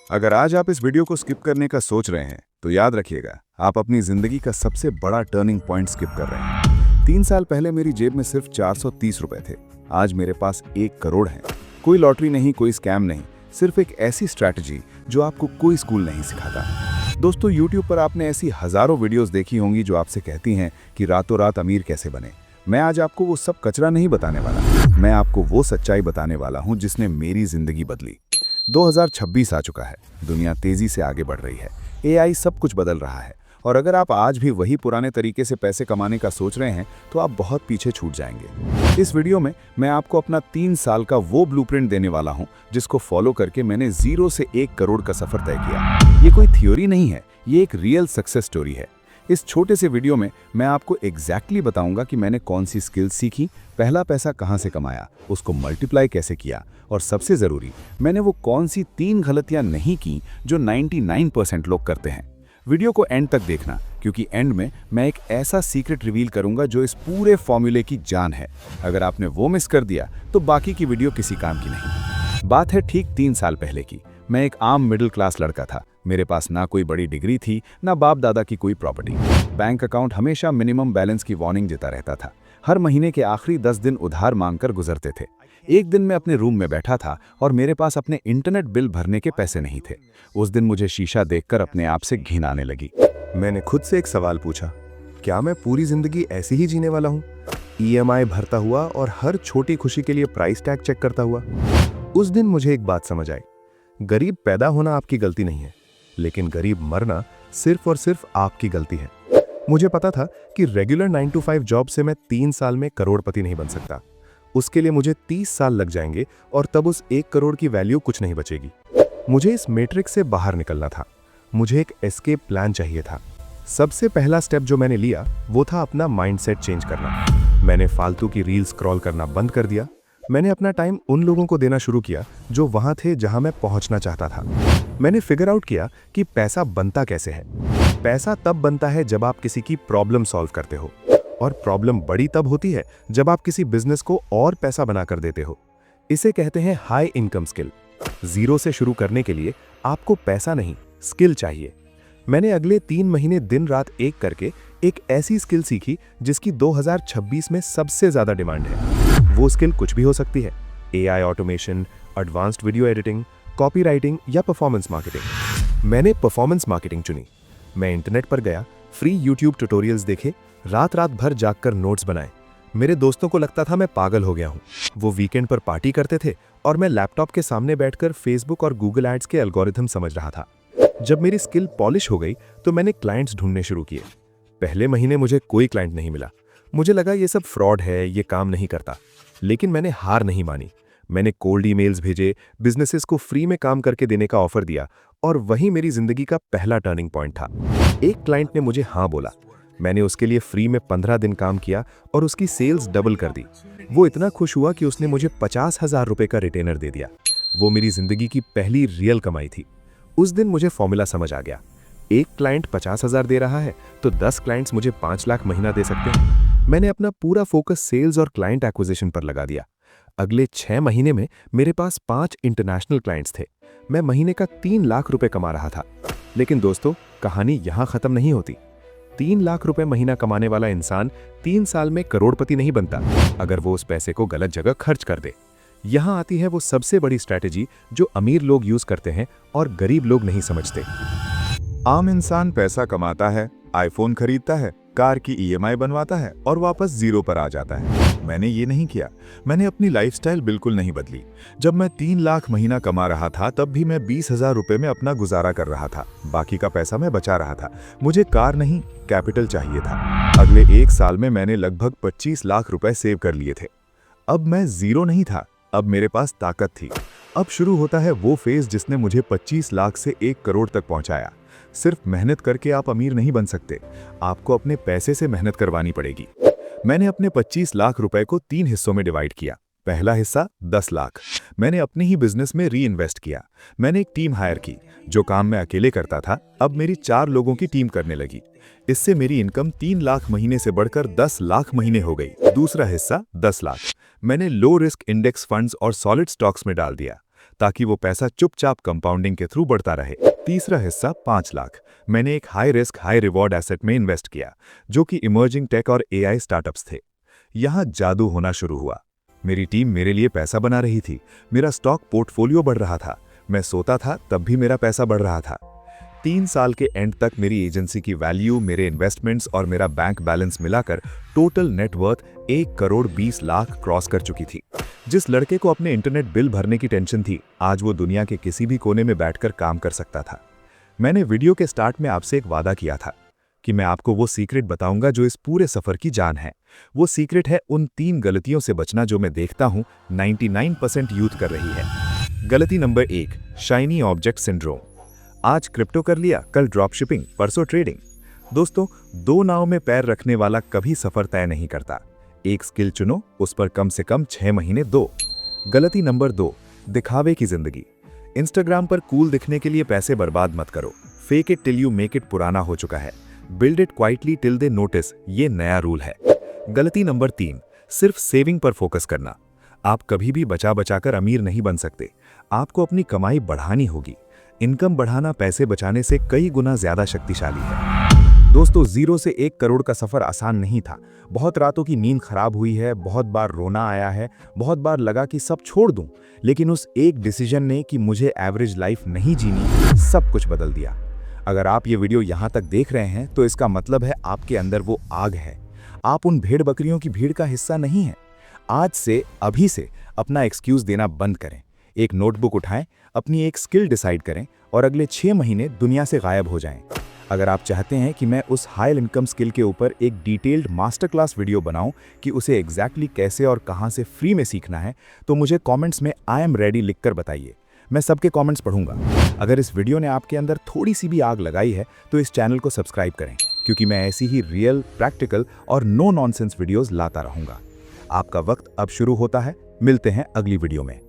अगर आज आप इस वीडियो को स्किप करने का सोच रहे हैं तो याद रखिएगा, आप अपनी जिंदगी का सबसे बड़ा टर्निंग पॉइंट स्किप कर रहे हैं। 3 साल पहले मेरी जेब में सिर्फ 430 रुपए थे। आज मेरे पास 1 करोड़ है। कोई लॉटरी नहीं, कोई स्कैम नहीं, सिर्फ एक ऐसी स्ट्रैटेजी जो आपको कोई स्कूल नहीं सिखाता। दोस्तों, यूट्यूब पर आपने ऐसी हजारों वीडियोस देखी होंगी जो आपसे कहती हैं कि रातों रात अमीर कैसे बने। मैं आज आपको वो सब कचरा नहीं बताने वाला, मैं आपको वो सच्चाई बताने वाला हूं जिसने मेरी जिंदगी बदली। 2026 आ चुका है, दुनिया तेजी से आगे बढ़ रही है, एआई सब कुछ बदल रहा है, और अगर आप आज भी वही पुराने तरीके से पैसे कमाने का सोच रहे हैं तो आप बहुत पीछे छूट जाएंगे। इस वीडियो में मैं आपको अपना 3 साल का वो ब्लूप्रिंट देने वाला हूं जिसको फॉलो करके मैंने 0 से 1 करोड़ का सफर तय किया। ये कोई थ्योरी नहीं है, ये एक रियल सक्सेस स्टोरी है। इस छोटे से वीडियो में मैं आपको एग्जैक्टली बताऊंगा कि मैंने कौन सी स्किल्स सीखी, पहला पैसा कहां से कमाया, उसको मल्टीप्लाई कैसे किया, और सबसे जरूरी, मैंने वो कौन सी 3 गलतियां नहीं की जो 99% लोग करते हैं। वीडियो को एंड तक देखना, क्योंकि एंड में मैं एक ऐसा सीक्रेट रिवील करूंगा जो इस पूरे फॉर्मूले की जान है। अगर आपने वो मिस कर दिया तो बाकी की वीडियो किसी काम की नहीं। बात है ठीक 3 साल पहले की। मैं एक आम मिडिल क्लास लड़का था। मेरे पास ना कोई बड़ी डिग्री थी, ना बाप दादा की कोई प्रॉपर्टी। बैंक अकाउंट हमेशा मिनिमम बैलेंस की वार्निंग देता रहता था। हर महीने के आखिरी 10 दिन उधार मांगकर गुजरते थे। एक दिन मैं अपने रूम में बैठा था और मेरे पास अपने इंटरनेट बिल भरने के पैसे नहीं थे। उस दिन मुझे शीशा देखकर अपने आप से घिन आने लगी। मैंने खुद से एक सवाल पूछा, क्या मैं पूरी जिंदगी ऐसे ही जीने वाला हूँ? ईएमआई भरता हुआ और हर छोटी खुशी के लिए प्राइस टैग चेक करता हुआ। उस दिन मुझे एक बात समझ आई, गरीब पैदा होना आपकी गलती नहीं है, लेकिन गरीब मरना सिर्फ और सिर्फ आपकी गलती है। मुझे पता था कि रेगुलर 9 to 5 जॉब से मैं 3 साल में करोड़पति नहीं बन सकता। उसके लिए मुझे 30 साल लग जाएंगे और तब उस 1 करोड़ की वैल्यू कुछ नहीं बचेगी। मुझे इस मैट्रिक्स से बाहर निकलना था। मुझे एक एस्केप प्लान चाहिए था। सबसे पहला स्टेप जो मैंने लिया वो था अपना माइंडसेट चेंज करना। मैंने फालतू की रील स्क्रॉल करना बंद कर दिया। मैंने अपना टाइम उन लोगों को देना शुरू किया जो वहां थे जहां मैं पहुंचना चाहता था। मैंने फिगर आउट किया कि पैसा बनता कैसे है। पैसा तब बनता है जब आप किसी की प्रॉब्लम सॉल्व करते हो, और प्रॉब्लम बड़ी तब होती है जब आप किसी बिजनेस को और पैसा बना कर देते हो। इसे कहते हैं हाई इनकम स्किल। 0 से शुरू करने के लिए आपको पैसा नहीं, स्किल चाहिए। मैंने अगले 3 महीने दिन रात एक करके एक ऐसी स्किल सीखी जिसकी 2026 में सबसे ज्यादा डिमांड है। वो स्किल कुछ भी हो सकती है, AI automation, advanced video editing, copywriting या परफॉर्मेंस मार्केटिंग। मैंने परफॉर्मेंस मार्केटिंग चुनी। मैं इंटरनेट पर गया, फ्री यूट्यूब ट्यूटोरियल्स देखे, रात रात भर जागकर नोट्स बनाए। मेरे दोस्तों को लगता था मैं पागल हो गया हूँ। वो वीकेंड पर पार्टी करते थे और मैं लैपटॉप के सामने बैठकर फेसबुक और गूगल एड्स के एल्गोरिथम समझ रहा था। जब मेरी स्किल पॉलिश हो गई तो मैंने क्लाइंट्स ढूंढने शुरू किए। पहले महीने मुझे कोई क्लाइंट नहीं मिला। मुझे लगा ये सब फ्रॉड है, ये काम नहीं करता। लेकिन मैंने हार नहीं मानी। मैंने कोल्ड ईमेल्स भेजे, बिजनेसेस को फ्री में काम करके देने का ऑफर दिया, और वही मेरी जिंदगी का पहला टर्निंग पॉइंट था। एक क्लाइंट ने मुझे हाँ बोला। मैंने उसके लिए फ्री में 15 दिन काम किया और उसकी सेल्स डबल कर दी। वो इतना खुश हुआ कि उसने मुझे 50,000 रुपए का रिटेनर दे दिया। वो मेरी जिंदगी की पहली रियल कमाई थी। उस दिन मुझे फॉर्मूला समझ आ गया। एक क्लाइंट 50,000 दे रहा है तो 10 क्लाइंट्स मुझे 5 लाख महीना दे सकते हैं। मैंने अपना पूरा फोकस सेल्स और क्लाइंट एक्विजिशन पर लगा दिया। अगले 6 महीने में मेरे पास 5 इंटरनेशनल क्लाइंट्स थे। मैं महीने का 3 लाख रुपए कमा रहा था। लेकिन दोस्तों, कहानी यहां खत्म नहीं होती। 3 लाख रुपए महीना कमाने वाला इंसान 3 साल में करोड़पति नहीं बनता अगर वो उस पैसे को गलत जगह खर्च कर दे। यहां आती है वो सबसे बड़ी स्ट्रैटेजी जो अमीर लोग यूज करते हैं और गरीब लोग नहीं समझते। आम इंसान पैसा कमाता है, आईफोन खरीदता है, कार की ईएमआई बनवाता है और वापस 0 पर आ जाता है। मैंने ये नहीं किया। मैंने अपनी लाइफस्टाइल बिल्कुल नहीं बदली। जब मैं 3 लाख महीना कमा रहा था तब भी मैं 20,000 रुपए में अपना गुजारा कर रहा था। बाकी का पैसा मैं बचा रहा था। मुझे कार नहीं, कैपिटल चाहिए था। अगले 1 साल में मैंने लगभग 25 लाख रुपए सेव कर लिए थे। अब मैं 0 नहीं था, अब मेरे पास ताकत थी। अब शुरू होता है वो फेज जिसने मुझे 25 लाख से 1 करोड़ तक पहुंचाया। सिर्फ मेहनत करके आप अमीर नहीं बन सकते, आपको अपने पैसे से मेहनत करवानी पड़ेगी। मैंने अपने 25 लाख रुपए को 3 हिस्सों में डिवाइड किया। पहला हिस्सा 10 लाख मैंने अपने ही बिजनेस में री इन्वेस्ट किया। मैंने एक टीम हायर की। जो काम मैं अकेले करता था अब मेरी 4 लोगों की टीम करने लगी। इससे मेरी इनकम 3 लाख महीने से बढ़कर 10 लाख महीने हो गई। दूसरा हिस्सा 10 लाख मैंने लो रिस्क इंडेक्स फंड्स और सॉलिड स्टॉक्स में डाल दिया। ताकि वो पैसा चुपचाप कंपाउंडिंग के थ्रू बढ़ता रहे। तीसरा हिस्सा 5 लाख मैंने एक high risk high reward asset में इन्वेस्ट किया, जो कि इमर्जिंग टेक और एआई स्टार्टअप्स थे। यहाँ जादू होना शुरू हुआ। मेरी टीम मेरे लिए पैसा बना रही थी, मेरा स्टॉक पोर्टफोलियो बढ़ रहा था, मैं सोता था तब भी मेरा पैसा बढ़ रहा था। 3 साल के एंड तक मेरी एजेंसी की वैल्यू, मेरे इन्वेस्टमेंट्स और मेरा बैंक बैलेंस मिलाकर total net worth 1 crore 20 lakh cross कर चुकी थी। जिस लड़के को अपने इंटरनेट बिल भरने की टेंशन थी, आज वो दुनिया के किसी भी कोने में बैठकर काम कर सकता था। मैंने वीडियो के स्टार्ट में आपसे एक वादा किया था कि मैं आपको वो सीक्रेट बताऊंगा जो इस पूरे सफर की जान है। वो सीक्रेट है उन 3 गलतियों से बचना जो मैं देखता हूं 99% यूथ कर रही है। गलती नंबर 1, शाइनी ऑब्जेक्ट सिंड्रोम। आज क्रिप्टो कर लिया, कल ड्रॉप शिपिंग, परसों ट्रेडिंग। दोस्तों, 2 नाव में पैर रखने वाला कभी सफर तय नहीं करता। एक स्किल चुनो, उस पर कम से कम 6 महीने दो। गलती नंबर 2, दिखावे की जिंदगी। इंस्टाग्राम पर कूल दिखने के लिए पैसे बर्बाद मत करो। Fake it till you make it पुराना हो चुका है। Build it quietly till they notice, ये नया रूल है। गलती नंबर 3, सिर्फ सेविंग पर फोकस करना। आप कभी भी बचा बचाकर अमीर नहीं बन सकते। आपको अपनी कमाई बढ़ानी होगी। इनकम बढ़ाना पैसे बचाने से कई गुना ज्यादा शक्तिशाली है। दोस्तों, 0 से 1 करोड़ का सफर आसान नहीं था। बहुत रातों की नींद खराब हुई है, बहुत बार रोना आया है, बहुत बार लगा कि सब छोड़ दूं, लेकिन उस एक डिसीजन ने कि मुझे एवरेज लाइफ नहीं जीनी, सब कुछ बदल दिया। अगर आप ये वीडियो यहाँ तक देख रहे हैं तो इसका मतलब है आपके अंदर वो आग है। आप उन भेड़ बकरियों की भीड़ का हिस्सा नहीं हैं। आज से, अभी से अपना एक्सक्यूज देना बंद करें। एक नोटबुक उठाएं, अपनी एक स्किल डिसाइड करें और अगले 6 महीने दुनिया से गायब हो जाएं। अगर आप चाहते हैं कि मैं उस हाई इनकम स्किल के ऊपर एक डिटेल्ड मास्टर क्लास वीडियो बनाऊं कि उसे एग्जैक्टली कैसे और कहां से फ्री में सीखना है, तो मुझे कमेंट्स में आई एम रेडी लिखकर बताइए। मैं सबके कमेंट्स पढ़ूंगा। अगर इस वीडियो ने आपके अंदर थोड़ी सी भी आग लगाई है तो इस चैनल को सब्सक्राइब करें, क्योंकि मैं ऐसी ही रियल, प्रैक्टिकल और नो नॉनसेंस वीडियोस लाता रहूंगा। आपका वक्त अब शुरू होता है। मिलते हैं अगली वीडियो में।